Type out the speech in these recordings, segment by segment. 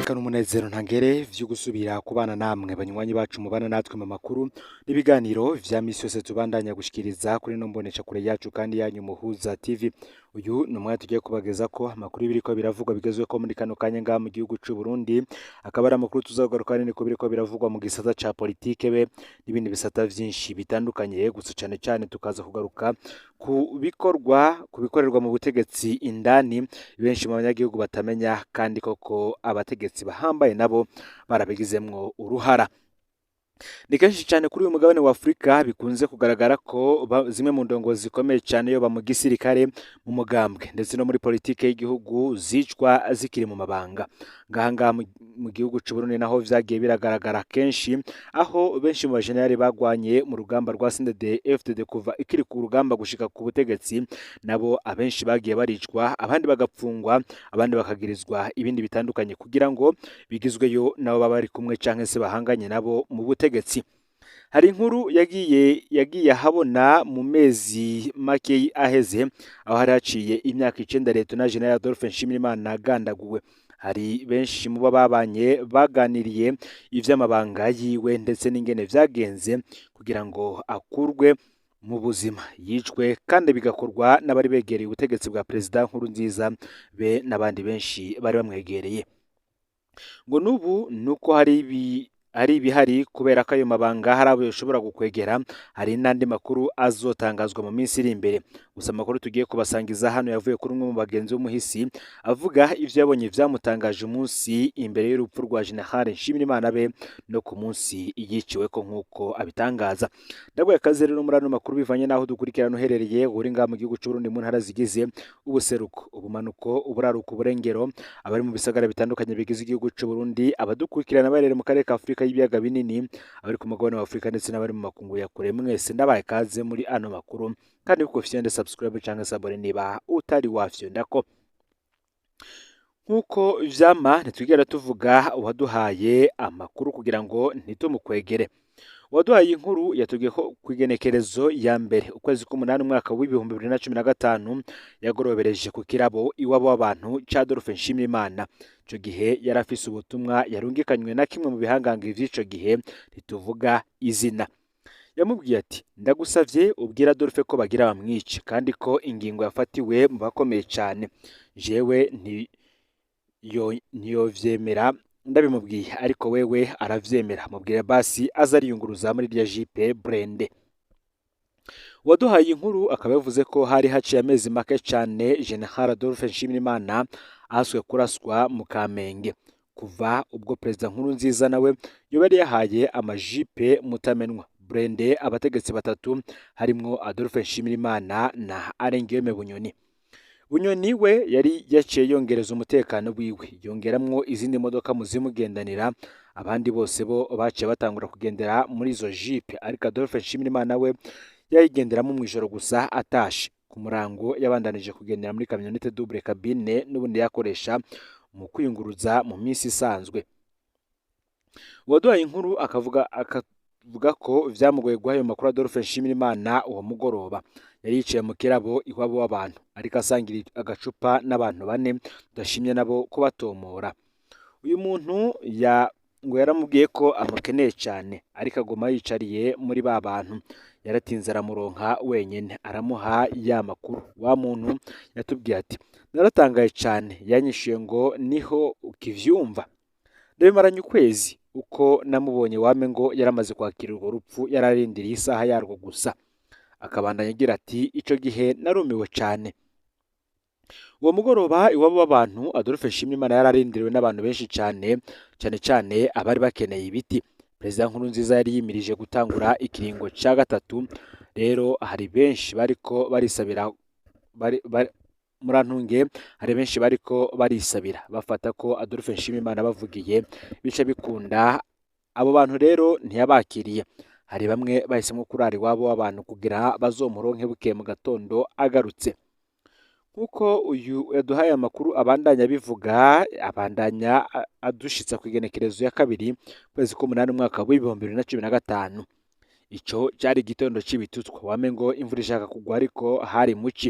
Kano umunezero ntangere vyo gusubira kubana namwe banywanyi bacu mubana natwe mu makuru n'ibiganiro vya misi yose tubandanya gushikiriza kuri no mbonesha kure yacu kandi yanyu Muhuza TV. Uyu ni umwanya tugiye kubageza ko amakuru biriko biravugwa bigezwe ko muri kano kanya ngaha mu gihugu c'u Burundi, akaba ari amakuru tuzagaruka nini ko biriko biravugwa mu gisata ca politike be n'ibindi bisata vyinshi bitandukanye, gusa cane cane tukaza kugaruka ku bikorerwa mu butegetsi indani benshi mu banyagihugu batamenya, kandi koko abategetsi bahambaye nabo barabigizemwo uruhara. Ni kenshi cyane kuri uyu mugabane wa Afrika bikunze kugaragara ko zimwe mu ndongozi zikomeye cyane yo mu gisirikare, mu mugambwe ndetse no muri politike y'igihugu zicwa zikiri mu mabanga. Ngaha mu gihugu c'u Burundi naho vyagiye biragaragara kenshi, aho benshi mu bajenerali bagwanye mu rugamba rwa CNDD-FDD kuva ikiri ku rugamba gushika ku butegetsi, nabo abenshi bagiye baricwa, abandi bagapfungwa, abandi bakagirizwa ibindi bitandukanye kugira ngo bigizweyo nabo baba bari kumwe canke se bahanganye nabo mu butegetsi. Hari inkuru yagiye ahabona mu mezi make aheze, aho hari haciye imyaka 9 leta na General Adolphe Nshimirimana agandaguwe. Hari benshi mu babanye baganiriye ivy'amabanga yiwe ndetse n'ingene vyagenze kugira ngo akurwe mu buzima, yicwe kandi bigakorwa n'abari begereye ubutegetsi bwa Perezida Nkurunziza be n'abandi benshi bari bamwegereye. Ngo nubu nuko hari ibihari kubera ko ayo mabanga hari abo yoshobora gukwegera, hari n'andi makuru azotangazwa mu minsi iri imbere. Gusa amakuru tugiye kubasangiza hano yavuye kuri umwe mu bagenzi b'umuhisi avuga ivyo yabonye vyamutangaje umunsi imbere y'urupfu rwa General Nshimirimana be no ku munsi yiciwe ko nk'uko abitangaza. Ndagoye akaze rero muri ano makuru bivanye naho dukurikirana uherereye uri ngaha mu gihugu c'u Burundi mu ntara zigize ubuseruko, ubumanuko, uburaruko, uburengero, abari mu bisagara bitandukanye bigize igihugu c'u Burundi, abadukurikirana barere mu karere ka Afrika y'ibiyaga binini, abari ku mugabane wa Afrika ndetse n'abari mu makungu ya kure, mwese ndabaye kaze muri ano makuru, kandi uko fyende subscribe canke sabone niba utari wafyondako. Nkuko vyama ntitwigera tuvuga uwaduhaye amakuru kugira ngo ntitumukwegere. Waduhaye inkuru yatubwiye ko kwigenekerezo ya mbere ukwezi k'umunani umwaka w'ibihumbi 2015 yagorobereje ku kirabo iwabo w'abantu ca Adolphe Nshimirimana. Ico gihe yarafise ubutumwa yarungikanywe na kimwe mu bihangange vy'ico gihe ntituvuga izina. Yamubwiye ati, ndagusavye ubwira Adolphe ko bagira bamwice kandi ko ingingo yafatiwe mu bakomeye cyane. Jewe ntiyovyemera ndabimubwiye, ariko wewe aravyemera, mubwira basi azariyunguruza muri rya jipe Brende. Waduhaye inkuru akaba yavuze ko hari haciye amezi make cyane General Adolphe Nshimirimana ahaswe kuraswa mu Kamenge, kuva ubwo Perezida Nkurunziza nawe yobari yahaye amajipe mutamenwa Brende abategetsi batatu, harimwo Adolphe Nshimirimana na Arengiyeme Bunyoni. Bunyoni we yari yaciye yongereza umutekano wiwe, yongeramwo izindi modoka muzimugendanira, abandi bose bo baciye batangura kugendera muri izo jipe, ariko Adolphe Nshimirimana we yayigenderamo mw'ijoro gusa atashe. Ku murango yabandanije kugendera muri kamyonete double cabine n'ubundi yakoresha mu kwiyunguruza mu minsi isanzwe. Waduhaye inkuru akavuga ko vyamugoye guha ayo makuru Adolphe Nshimirimana uwo mugoroba. Yari yicaye mu kirabo iwabo w'abantu, ariko asangira agacupa n'abantu bane tudashimye nabo ko batomora. Uyu muntu ngo yaramubwiye ko amukeneye cyane, ariko aguma yicariye muri ba bantu. Yaratinze aramuronka wenyene, aramuha ya makuru. Wa muntu yatubwiye ati, naratangaye cyane, yanyishuye ngo niho ukivyumva. Ndabimaranye ukwezi uko namubonye wame ngo yaramaze kwakira urwo rupfu, yararindiriye isaha yarwo gusa. Akabandanya agira ati, ico gihe narumiwe cyane. Uwo mugoroba iwabo w'abantu Adolphe Nshimirimana yararindiriwe n'abantu benshi cyane cyane abari bakeneye ibiti. Perezida Nkurunziza yari yimirije gutangura ikiringo ca gatatu, rero hari benshi bariko barisabira murantunge, hari benshi bariko barisabira bafata ko Adolphe Nshimirimana bavugiye bice bikunda. Abo bantu rero ntiyabakiriye, hari bamwe bahisemo kurara iwabo w'abantu kugira bazomuronke bukeye mu gatondo agarutse. Nkuko uyu yaduhaye amakuru abandanya bivuga, abandanya adushitsa ku igenekerezo ya kabiri kwezi k'umunani umwaka w'ibihumbi 2015. Ico cyari igitondo c'ibitutwa, wame ngo imvura ishaka kugwa ariko hari muci.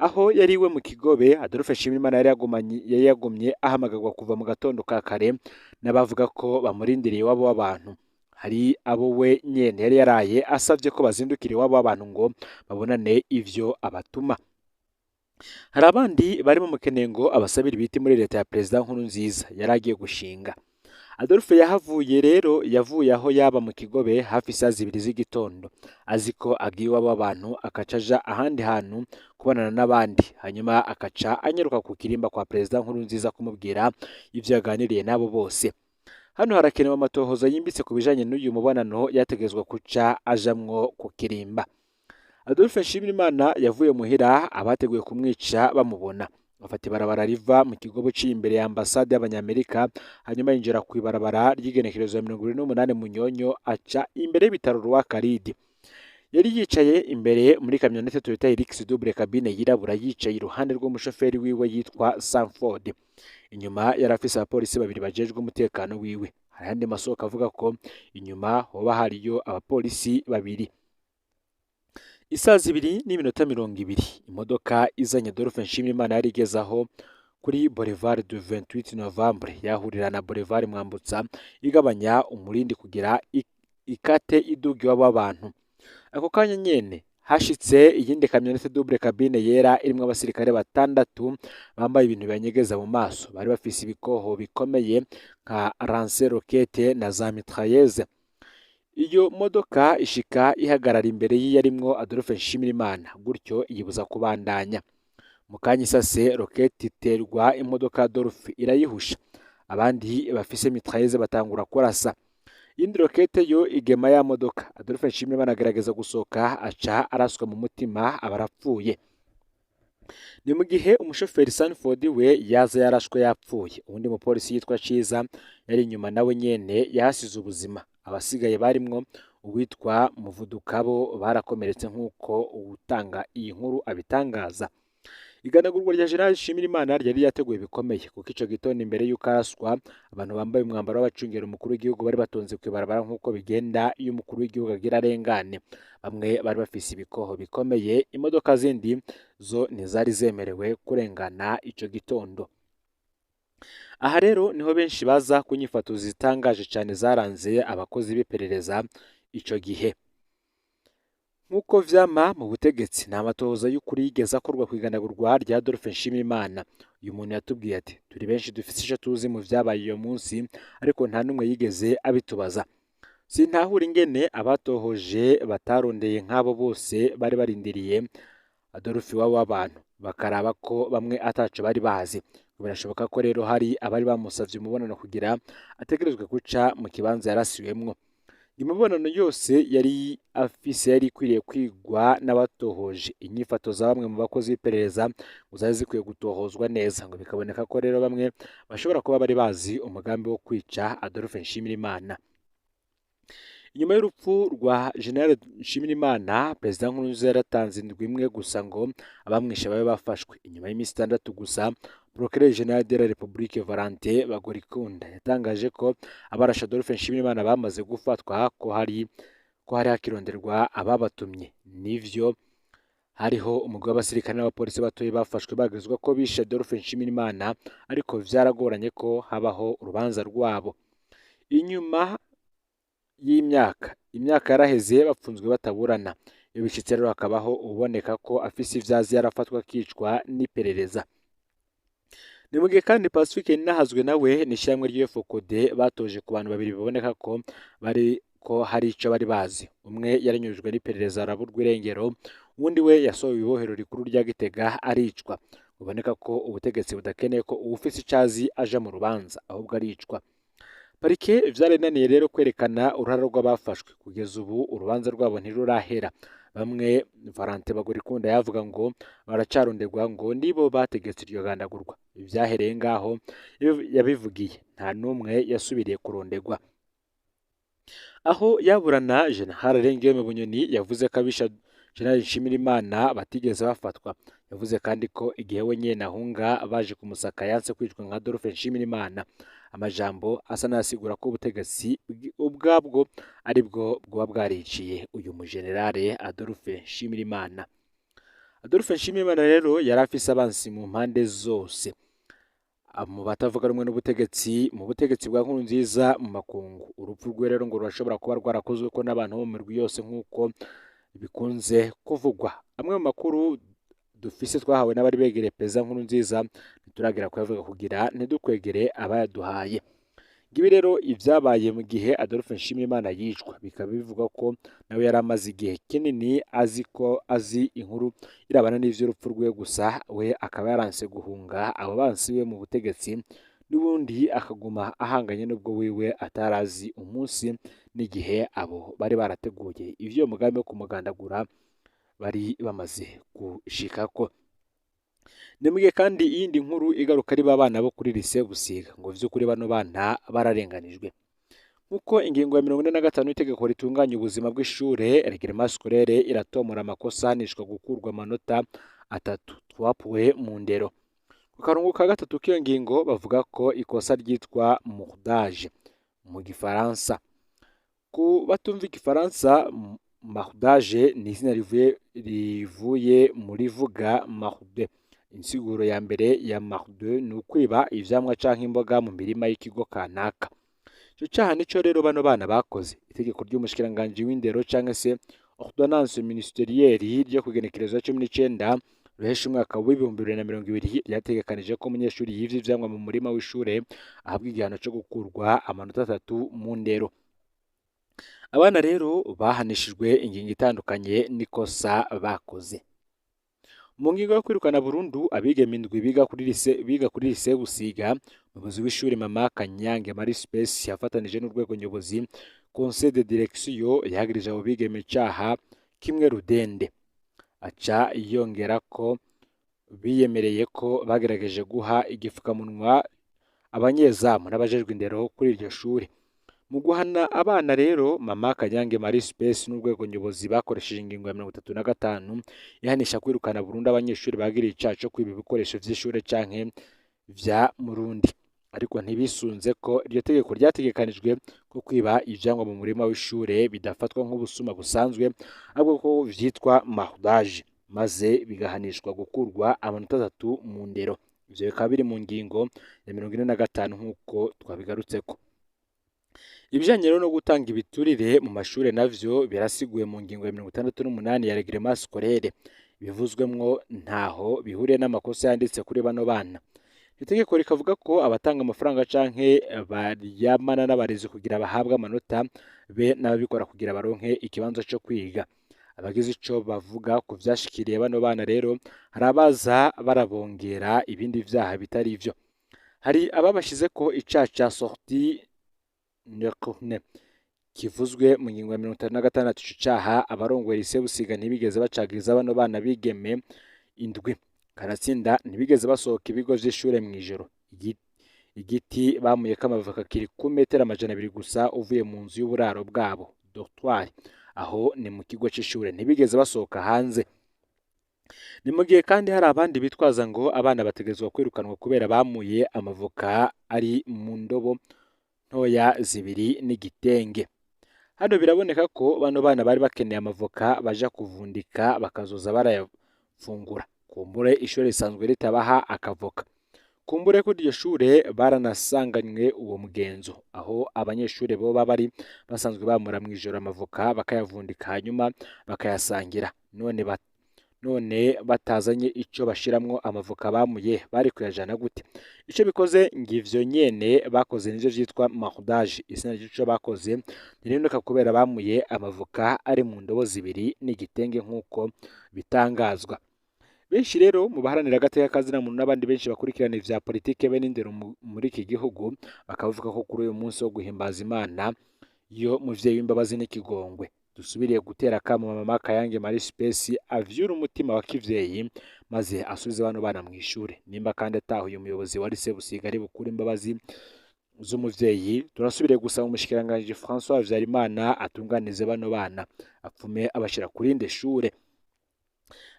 aho yari iwe mu Kigobe. Adolphe Nshimirimana yari yagumye ahamagarwa kuva mu gatondo ka kare n'abavuga ko bamurindiriye iwabo w'abantu. Hari abo we nyene yari yaraye asavye ko bazindukira iwabo w'abantu ngo babonane ivyo abatuma. Hari abandi bari bamukeneye ngo abasabire ibiti muri leta ya Perezida Nkurunziza yari agiye gushinga. Adolphe yavuye aho yaba mu Kigobe hafi saa 2 z'igitondo azi ko agiye iwabo w'abantu, akaca aja ahandi hantu kubonana n'abandi, hanyuma akaca anyaruka ku kirimba kwa Perezida Nkurunziza kumubwira ivyo yaganiriye n'abo bose. Hano harakenewe amatohoza yimbitse ku bijanye n'uyu mubonano yategezwa kuca ajamwo ku kirimba. Adolphe Nshimirimana yavuye muhira abateguye kumwica bamubona, afata ibarabara riva mu Kigobe ciye imbere ya ambasade y'Abanyamerika, hanyuma yinjira ku ibarabara ry'igenekerezo ya 28 Munyonyo, aca imbere y'ibitaro Roi Karidi. Yari yicaye imbere muri kamyonete Toyota Hilux double cabine yirabura, yicaye iruhande rw'umushoferi wiwe yitwa Sanford. Inyuma yari afise abapolisi babiri bajejwe umutekano wiwe. Hari andi masoko avuga ko inyuma hoba hariyo abapolisi babiri. Isaa 2:20 imodoka izanye Adolphe Nshimirimana yari igezaho kuri Boulevard du 28 Novembre yahurira na Boulevard Mwambutsa igabanya umurindi kugira ikate iduga iwabo w'abantu. Ako kanya nyene hashitse iyindi kamyonete double cabine yera irimwo abasirikare 6 bambaye ibintu banyegeza mu maso, bari bafise ibikoho bikomeye nka lance roquette na za mitrailleuse. Iyo modoka ishika ihagarara imbere yarimwo Adolphe Nshimirimana, gutyo yibuza kubandanya. Mu kanya isase roquette iterwa imodoka Adolphe irayihusha, abandi bafise mitrailleuse batangura kurasa. Indi roquette yo igema ya modoka. Adolphe Nshimirimana agerageza gusoka, aca araswa mu mutima abarapfuye. Ni mu gihe umushoferi Sanford we yaza yarashwe yapfuye. Uwundi mupolisi yitwa Ciza yari inyuma nawe nyene yahasize ubuzima. Abasigaye barimwo uwitwa Muvudukabo barakomeretse nk'uko utanga iyi nkuru abitangaza. Iganagurwa rya General Nshimirimana ryari yateguye bikomeye, kuko ico gitondo imbere y'uko araswa abantu bambaye umwambaro w'abacungera umukuru w'igihugu bari batonze kwibarabara nk'uko bigenda iyo umukuru w'igihugu agira arengane. Bamwe bari bafise ibikoho bikomeye, imodoka zindi zo ntizari zemerewe kurengana ico gitondo. Aha rero niho benshi baza kunyifato zitangaje cyane zaranze abakozi b'iperereza ico gihe. Nk'uko vyama mu butegetsi, nta matohoza y'ukuri yigeze akorwa kw'iganagurwa rya Adolphe Nshimirimana. Uyu muntu yatubwiye ati turi benshi dufise ico tuzi mu vyabaye iyo munsi, ariko nta numwe yigeze abitubaza. Sintahura ingene abatohoje batarondeye nk'abo bose bari barindiriye Adolphe iwabo w'abantu, bakaraba ko bamwe ataco bari bazi. Birashoboka ko rero hari abari bamusavye umubonano kugira ategerezwe guca mu kibanza yarasiwemwo. Imibonano yose yari afise yari ikwiriye kwigwa n'abatohoje. Inyifato za bamwe mu bakozi b'iperereza ngo zari zikwiye gutohozwa neza, ngo bikaboneka ko rero bamwe bashobora kuba bari bazi umugambi wo kwica Adolphe Nshimirimana. Inyuma y'urupfu rwa General Nshimirimana, Perezida Nkurunziza yaratanze indwi imwe gusa ngo abamwishe babe bafashwe. Inyuma y'iminsi 6 gusa, Procureur General de la République Valentin Bagorikunda yatangaje ko abarashe Adolphe Nshimirimana bamaze gufatwa, ko hari hakironderwa ababatumye. Nivyo hariho umugwi w'abasirikare n'abapolisi batoye bafashwe bagizwe ko bishe Adolphe Nshimirimana, ariko vyaragoranye ko habaho urubanza rwabo. Inyuma y'imyaka yaraheze bapfunzwe bataburana. Iyo bishitse rero hakabaho uboneka ko afise ivyazi yarafatwa akicwa n'iperereza. Ni mu gihe kandi Pacifique Ninahazwe nawe n'ishyamwe ry'FOCODE batoje ku bantu babiri biboneka ko hari ico bari bazi. Umwe yaranyujwe n'iperereza araburwa irengero, uwundi we yasohowe ibohero rikuru rya Gitega aricwa. Biboneka ko ubutegetsi budakeneye ko uwufise icazi aja mu rubanza, ahubwo aricwa. Parike vyarananiye rero kwerekana uruhara rw'abafashwe. Kugeza ubu urubanza rwabo ntirurahera. Bamwe Valentin Bagorikunda yavuga ngo baracaronderwa ngo nibo bategetse iryo gandagurwa. Ivyahereye ngaho yabivugiye, nta numwe yasubiriye kuronderwa. Aho yaburana, General Rengiyome Bunyoni yavuze ko abisha General Nshimirimana batigeze bafatwa. Yavuze kandi ko igihe we nyene ahunga baje kumusaka yanse kwicwa nka Adolphe Nshimirimana. Amajambo asa nasigura ko ubutegetsi ubwabwo aribwo bwoba bwariciye uyu mujenerale Adolphe Nshimirimana. Adolphe Nshimiyimana rero yari afise abansi mu mpande zose, mu batavuga rumwe n'ubutegetsi, mu butegetsi bwa Nkurunziza, mu makungu. Urupfu rwe rero ngo rurashobora kuba rwarakozwe ko n'abantu bo mu mirwi yose nk'uko bikunze kuvugwa. Amwe mu makuru dufise twahawe n'abari begereye Perezida Nkurunziza ntituragira kuyavuga kugira ntidukwegere abayaduhaye. Ngibi rero ivyabaye mu gihe Adolphe Nshimiyimana yicwa, bikaba bivugwa ko nawe yari amaze igihe kinini azi inkuru irabana n'ivy'urupfu rwe, gusa we akaba yaranse guhunga abo bansi we mu butegetsi, n'ubundi akaguma ahanganye n'ubwo wiwe atarazi umunsi n'igihe abo bari barateguye ivyo mugambi wo kumugandagura bari bamaze gushikako. Nemwe kandi iyindi nkuru igaruka ari babana bo kuri lycée Busiga, ngo vy'ukuri bano bana bararenganijwe. Nkuko ingingo ya 45 y'itegeko ritunganya ubuzima bw'ishure reglement scolaire iratomora amakosa ahanishwa gukurwa amanota 3 twapuwe mu ndero. Ku karongo ka gatatu k'iyo ngingo bavuga ko ikosa ryitwa mordage mu gifaransa. Ku batumva igifaransa, mordage ni izina rivuye muri vuga marde. Insiguro ya mbere ya marde ni ukwiba ivyamwa canke imboga mu mirima y'ikigo kanaka. Ico caha nico rero bano bana bakoze. Itegeko ry'umushikiranganji w'indero canke se ordonnance ministerielle ryo kugenekereza 19 ruhesha umwaka w'ibihumbi 2020 ryategekanije ko umunyeshuri yivye ivyamwa mu murima w'ishure ahabwa igihano co gukurwa amanota 3 mu ndero. Abana rero bahanishijwe ingingo itandukanye n'ikosa bakoze. Mu ngingo yo kwirukana burundu abigeme indwi biga kuri lycée Busiga, umuyobozi w'ishuri Mama Kanyange Marie Space yafatanije n'urwego nyobozi conseil de direction yahagirije abo bigeme icaha kimwe rudende. Aca yongera ko biyemereye ko bagerageje guha igifukamunwa abanyezamu n'abajejwe indero kuri iryo shuri. Mu guhana abana rero, Mama Kanyange Marie Space n'urwego nyobozi bakoresheje ingingo ya 35 ihanisha kwirukana burundu abanyeshuri bagiriye icaha co kwiba ibikoresho vy'ishure canke vya murundi. Ariko ntibisunze ko iryo tegeko ryategekanijwe ko kwiba ivyangwa mu murima w'ishure bidafatwa nk'ubusuma busanzwe, ahubwo ko vyitwa mordage, maze bigahanishwa gukurwa amanota 3 mu ndero. Ivyo bikaba biri mu ngingo ya 45 nk'uko twabigarutseko. Ibijanye no gutanga ibiturire mu mashure navyo birasiguye mu ngingo ya 68 ya reglement scolaire, bivuzwemwo ntaho bihuriye n'amakosa yanditse kuri bano bana. Itegeko rikavuga ko abatanga amafaranga canke baryamana n'abarezi kugira bahabwa amanota be n'ababikora kugira baronke ikibanza co kwiga. Abagize ico bavuga ku vyashikiriye bano bana rero, hari abaza barabongera ibindi vyaha bitari ivyo. Hari ababashize ko icaha ca sortie nocturne kivuzwe mu ngingo ya 56 ico caha abarongoye lycée Busiga ntibigeze bacagiriza bano bana bigeme indwi. Karatsinda ntibigeze basohoka ibigo vy'ishure mw'ijoro. Igiti bamuye kamavoka kiri ku metero 200 gusa uvuye mu nzu y'uburaro bwabo dortoir, aho ni mu kigo c'ishure, ntibigeze basohoka hanze. Ni mu gihe kandi hari abandi bitwaza ngo abana bategezwa kwirukanwa kubera bamuye amavoka ari mu ndobo ntoya zibiri n'igitenge. Hano biraboneka ko bano bana bari bakeneye amavoka baja kuvundika bakazoza barayafungura. Kumbure ishure risanzwe ritabaha akavoka. Kumbure ko iryo shure baranasanganywe uwo mugenzo, aho abanyeshure bo bari basanzwe bamura mw'ijoro amavoka bakayavundika hanyuma bakayasangira. None batazanye ico bashiramwo amavoka bamuye bari kuyajana gute? Ico bikoze ngivyo nyene bakoze nivyo vyitwa mordage. Izina ry'ico bakoze ntiriboneka kubera bamuye amavoka ari mu ndobo zibiri n'igitenge nk'uko bitangazwa. Benshi rero mu baharanira agateka kazina muntu n'abandi benshi bakurikirana ivya politike be n'indero muri iki gihugu bakavuga ko kuri uyu munsi wo guhimbaza Imana yo muvyeyi w'imbabazi n'ikigongwe, dusubiriye gutera akamo Mama Kanyange Marie Space avyura umutima wa kivyeyi maze asubize bano bana mw'ishure. Nimba kandi atahuye umuyobozi wa lycée Busiga ari bukura imbabazi z'umuvyeyi, turasubiriye gusaba umushikiranganji François Havyarimana atunganize bano bana apfume abashira kuri inde shure.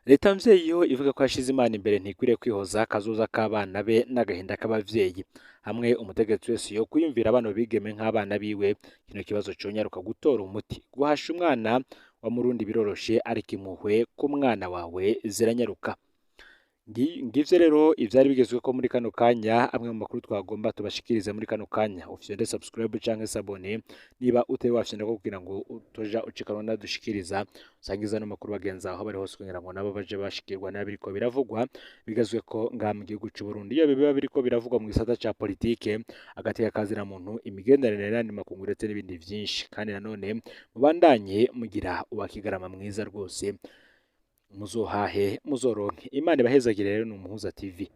Leta mvyeyi yo ivuga ko yashize Imana imbere ntikwiriye kwihoza kazoza k'abana be n'agahinda k'abavyeyi. Hamwe umutegetsi wese yo kwiyumvira abana bigeme nk'abana biwe, kino kibazo conyaruka gutora umuti. Guhasha umwana wa murundi biroroshe ariko impuhwe ku mwana wawe ziranyaruka. Ngivyo rero ivyari bigezweko muri kano kanya, amwe mu makuru twagomba tubashikirize muri kano kanya. Ufyonde subscribe canke s'abone niba utari wafyonda kugira ngo utoja ucikanwa nadushikiriza, usangiza no makuru bagenzi aho bari hose kugira ngo nabo baje bashikirwa n'abiriko biravugwa bigezweko ngaha mu gihugu c'u Burundi. Iyo biba biriko biravugwa mu gisata ca politike, hagati y'akazina muntu, imigenderanire n'andi makungu ndetse n'ibindi vyinshi. Kandi nanone mubandanye mugira uwakigarama mwiza rwose, muzohahe muzoronke. Imana ibahezagire rero. Ni Umuhuza TV.